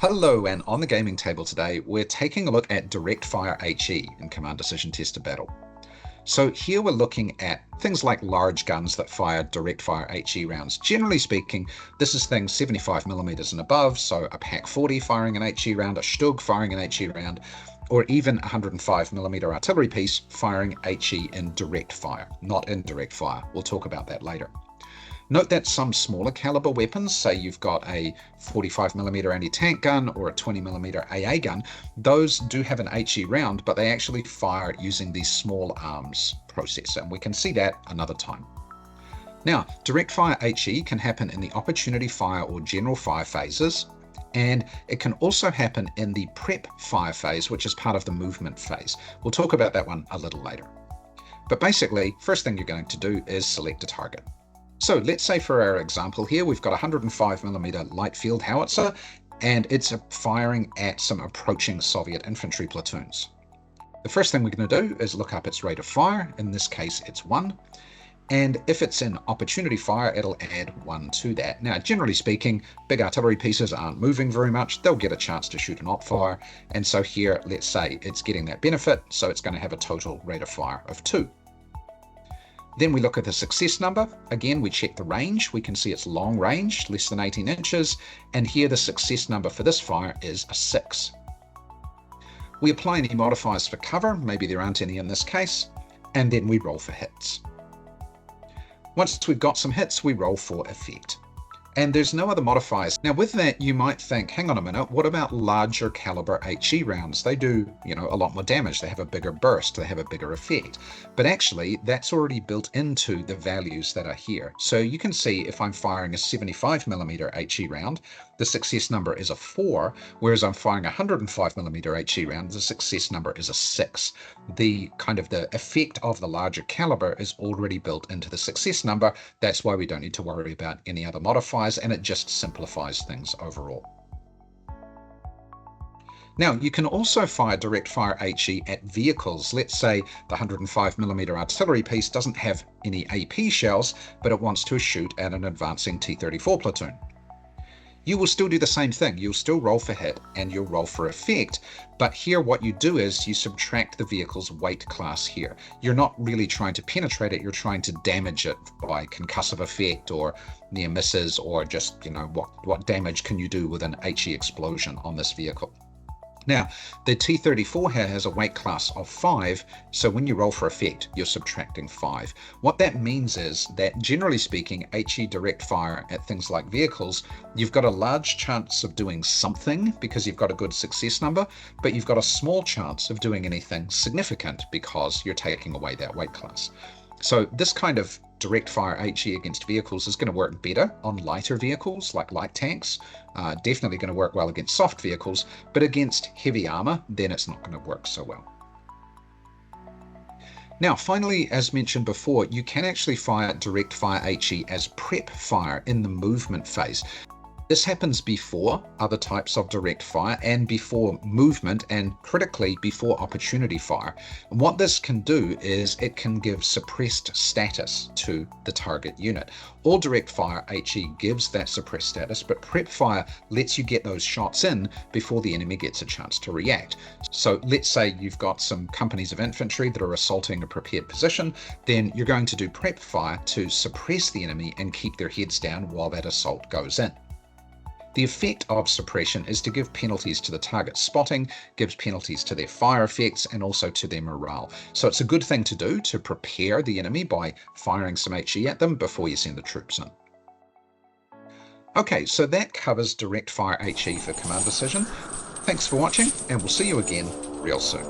Hello, and on the gaming table today, we're taking a look at direct fire HE in Command Decision Tested Battle. So here we're looking at things like large guns that fire direct fire HE rounds. Generally speaking, this is things 75mm and above, so a PaK 40 firing an HE round, a Stug firing an HE round, or even a 105mm artillery piece firing HE in direct fire, not indirect fire. We'll talk about that later. Note that some smaller caliber weapons, say you've got a 45mm anti-tank gun or a 20mm AA gun, those do have an HE round, but they actually fire using the small arms process, and we can see that another time. Now, direct fire HE can happen in the opportunity fire or general fire phases, and it can also happen in the prep fire phase, which is part of the movement phase. We'll talk about that one a little later. But basically, first thing you're going to do is select a target. So let's say for our example here, we've got a 105mm light field howitzer, and it's firing at some approaching Soviet infantry platoons. The first thing we're going to do is look up its rate of fire. In this case, it's 1. And if it's in opportunity fire, it'll add 1 to that. Now, generally speaking, big artillery pieces aren't moving very much. They'll get a chance to shoot an op fire. And so here, let's say it's getting that benefit. So it's going to have a total rate of fire of 2. Then we look at the success number. Again, we check the range. We can see it's long range, less than 18 inches. And here the success number for this fire is a 6. We apply any modifiers for cover. Maybe there aren't any in this case. And then we roll for hits. Once we've got some hits, we roll for effect. And there's no other modifiers. Now with that, you might think, hang on a minute, what about larger caliber HE rounds? They do, a lot more damage. They have a bigger burst. They have a bigger effect. But actually, that's already built into the values that are here. So you can see if I'm firing a 75mm HE round, the success number is a 4, whereas I'm firing a 105mm HE round, the success number is a 6. The effect of the larger caliber is already built into the success number. That's why we don't need to worry about any other modifiers, and it just simplifies things overall. Now, you can also fire direct fire HE at vehicles. Let's say the 105mm artillery piece doesn't have any AP shells, but it wants to shoot at an advancing T-34 platoon. You will still do the same thing. You'll still roll for hit and you'll roll for effect. But here what you do is you subtract the vehicle's weight class here. You're not really trying to penetrate it. You're trying to damage it by concussive effect or near misses, or just, what damage can you do with an HE explosion on this vehicle. Now, the T-34 here has a weight class of 5, so when you roll for effect, you're subtracting 5. What that means is that, generally speaking, HE direct fire at things like vehicles, you've got a large chance of doing something because you've got a good success number, but you've got a small chance of doing anything significant because you're taking away that weight class. So this kind of direct fire HE against vehicles is going to work better on lighter vehicles like light tanks, definitely going to work well against soft vehicles, but against heavy armor, then it's not going to work so well. Now, finally, as mentioned before, you can actually fire direct fire HE as prep fire in the movement phase. This happens before other types of direct fire and before movement, and critically before opportunity fire. And what this can do is it can give suppressed status to the target unit. All direct fire HE gives that suppressed status, but prep fire lets you get those shots in before the enemy gets a chance to react. So let's say you've got some companies of infantry that are assaulting a prepared position, then you're going to do prep fire to suppress the enemy and keep their heads down while that assault goes in. The effect of suppression is to give penalties to the target spotting, gives penalties to their fire effects, and also to their morale. So it's a good thing to do to prepare the enemy by firing some HE at them before you send the troops in. Okay, so that covers direct fire HE for Command Decision. Thanks for watching, and we'll see you again real soon.